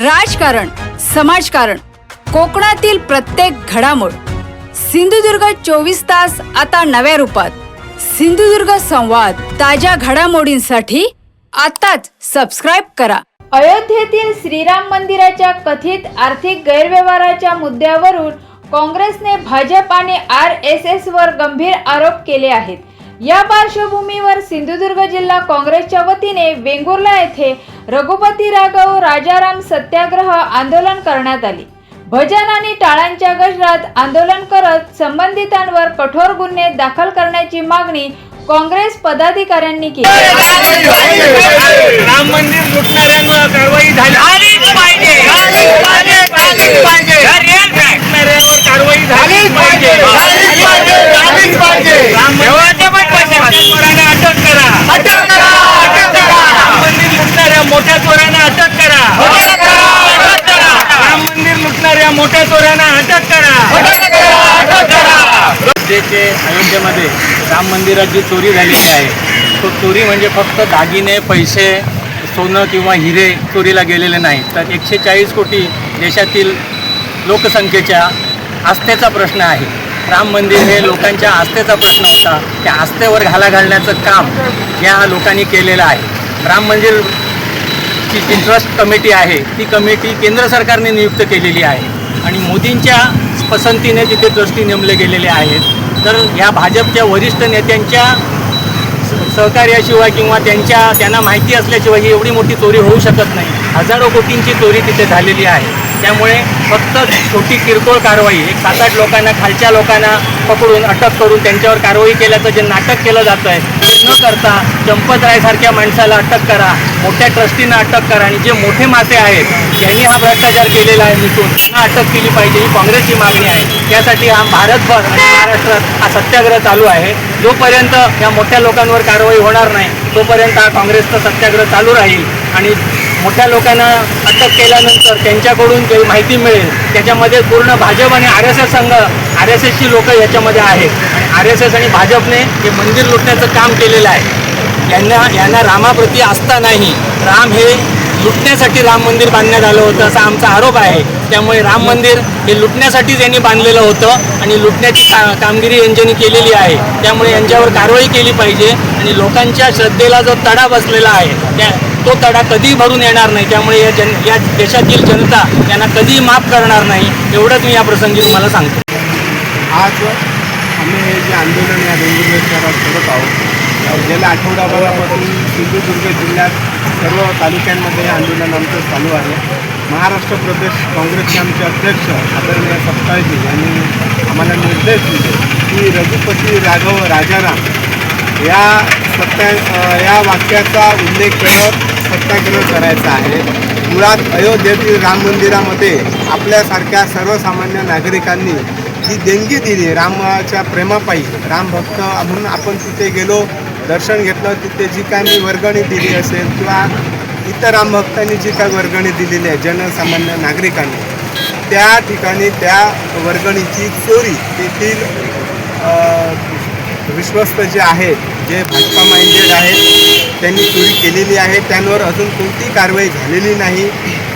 राजकारण, समाजकारण, कोकणातील प्रत्येक घडामोड. सिंधुदुर्ग 24 तास आता नव्या रूपात. सिंधुदुर्ग संवाद, ताज्या घडामोडींसाठी आताच सबस्क्राइब करा. अयोध्येतील श्रीराम मंदिराच्या कथित आर्थिक गैरव्यवहाराच्या मुद्द्यावरून काँग्रेसने भाजप आणि RSS वर गंभीर आरोप केले आहेत. या पार्श्वभूमीवर सिंधुदुर्ग जिल्हा काँग्रेसच्या वतीने वेंगुर्ला येथे रघुपती राघव राजाराम सत्याग्रह आंदोलन करण्यात आले. भजन आणि टाळांच्या गजरात आंदोलन करत संबंधितांवर कठोर गुन्हे दाखल करण्याची मागणी काँग्रेस पदाधिकाऱ्यांनी केली. राम मंदिर लुटणाऱ्यांवर कारवाई झालीच पाहिजे. लुटणाऱ्यांवर कारवाई झालीच पाहिजे. चोरांना अटक करा. राम मंदिर लुटणाऱ्या मोठ्या चोरांना अटक करा. राम मंदिर लुटणाऱ्या मोठ्या चोरांना अटक करा. अयोध्येमध्ये राम मंदिरात जी चोरी झालेली आहे, तो चोरी म्हणजे फक्त दागिने, पैसे, सोनं किंवा हिरे चोरीला गेलेले नाही, तर 140 कोटी देशातील लोकसंख्येच्या आस्थेचा प्रश्न आहे. राम मंदिर हे लोकांच्या आस्थेचा प्रश्न होता. त्या आस्थेवर घाला घालण्याचं काम या लोकांनी केलेलं आहे. राम मंदिरची जी ट्रस्ट कमिटी आहे, ती कमिटी केंद्र सरकारने नियुक्त केलेली आहे आणि मोदींच्या पसंतीने तिथे ट्रस्टी नेमले गेलेले आहेत. तर ह्या भाजपच्या वरिष्ठ नेत्यांच्या सहकार्याशिवाय किंवा त्यांना माहिती असल्याशिवाय ही एवढी मोठी चोरी होऊ शकत नाही. हजारो कोटींची चोरी तिथे झालेली आहे. त्यामुळे फक्त छोटी किरकोळ कारवाई, 7-8 लोकांना, खालच्या लोकांना पकडून अटक करून त्यांच्यावर कारवाई केल्याचं जे नाटक केलं जातं आहे, ते न करता चंपतरायसारख्या माणसाला अटक करा, मोठ्या ट्रस्टींना अटक करा आणि जे मोठे माते आहेत त्यांनी हा भ्रष्टाचार केलेला आहे मिटून त्यांना अटक केली पाहिजे, ही काँग्रेसची मागणी आहे. त्यासाठी हा भारतभर आणि महाराष्ट्रात हा सत्याग्रह चालू आहे. जोपर्यंत या मोठ्या लोकांवर कारवाई होणार नाही, तोपर्यंत हा काँग्रेसचा सत्याग्रह चालू राहील आणि मोठ्या लोकांना अटक केल्यानंतर त्यांच्याकडून काही माहिती मिळेल, त्याच्यामध्ये पूर्ण भाजप आणि RSSची लोक याच्यामध्ये आहेत आणि RSS आणि भाजपने हे मंदिर लुटण्याचं काम केलेलं आहे. यांना रामाप्रती आस्था नाही. राम हे लुटण्यासाठी राम मंदिर बांधण्यात आलं होतं असा आमचा आरोप आहे. त्यामुळे राम मंदिर हे लुटण्यासाठीच यांनी बांधलेलं होतं आणि लुटण्याची कामगिरी यांनी केलेली आहे. त्यामुळे यांच्यावर कारवाई केली पाहिजे आणि लोकांच्या श्रद्धेला जो तडा बसलेला आहे तो तडा कधी भरून येणार नाही. त्यामुळे या देशातील जनता त्यांना कधी माफ करणार नाही, एवढंच मी या प्रसंगी तुम्हाला सांगतो. आज आम्ही हे जे आंदोलन या वेंगुर्ला शहरात करत आहोत, गेल्या आठवड्याभरापासून सिंधुदुर्ग जिल्ह्यात सर्व तालुक्यांमध्ये हे आंदोलन आमचं चालू आहे. महाराष्ट्र प्रदेश काँग्रेसचे आमचे अध्यक्ष आदरणीय सपकाळजी यांनी आम्हाला निर्देश दिले की रघुपती राघव राजाराम या वाक्याचा उल्लेख करत सत्याग्रह करायचा आहे. मुळात अयोध्येतील राम मंदिरामध्ये आपल्यासारख्या सर्वसामान्य नागरिकांनी जी देणगी दिली रामाच्या प्रेमापायी, राम भक्त म्हणून आपण तिथे गेलो, दर्शन घेतलं, तिथे जी काय मी वर्गणी दिली असेल किंवा इतर राम भक्तांनी जी काय वर्गणी दिलेली आहे जनसामान्य नागरिकांनी, त्या ठिकाणी त्या वर्गणीची चोरी तेथील विश्वस्त जे आहेत, जे भाजपा माइंडेड आहेत, त्यांनी चोरी केलेली आहे. त्यांवर अजून कोणतीही कारवाई झालेली नाही.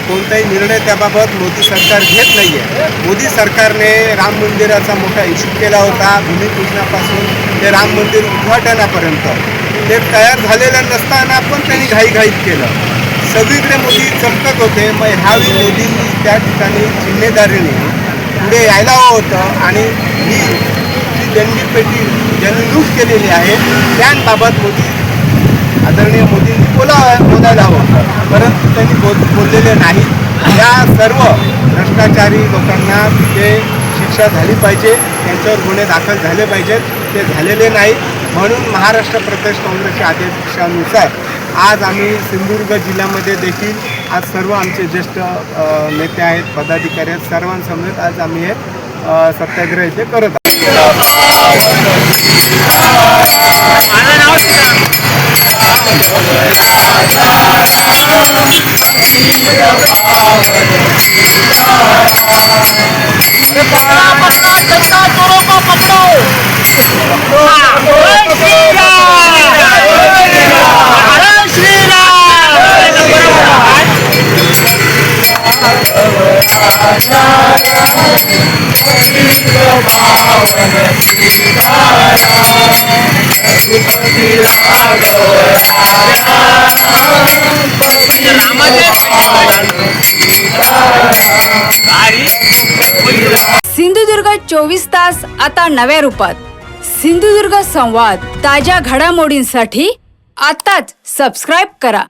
कोणताही निर्णय त्याबाबत मोदी सरकार घेत नाही आहे. मोदी सरकारने राम मंदिराचा मोठा इश्यू केला होता. भूमिपूजनापासून ते राम मंदिर उद्घाटनापर्यंत ते तयार झालेलं नसताना पण त्यांनी घाईघाईत केलं. सगळीकडे मोदी चमकत होते. मग ह्यावेळी मोदींनी त्या ठिकाणी जिम्मेदारीने पुढे यायला हवं होतं आणि ही जी देणगीपेटी ज्यांनी लूट केलेली आहे त्यांबाबत आदरणीय मोदींनी बोलायला हवं, परंतु त्यांनी बोललेले नाही. या सर्व भ्रष्टाचारी लोकांना तिथे शिक्षा झाली पाहिजे, त्यांच्यावर गुन्हे दाखल झाले पाहिजेत. ते झालेले नाही. म्हणून महाराष्ट्र प्रदेश काँग्रेसच्या आदेशानुसार आज आम्ही सिंधुदुर्ग जिल्ह्यामध्ये देखील आज सर्व आमचे ज्येष्ठ नेते आहेत, पदाधिकारी आहेत, सर्वांसमवेत आज आम्ही हे सत्याग्रह इथे करत आहोत. सिंधुदुर्ग 24 तास आता नव्या रूपात. सिंधुदुर्ग संवाद ताज्या घडामोडींसाठी आताच सबस्क्राईब करा.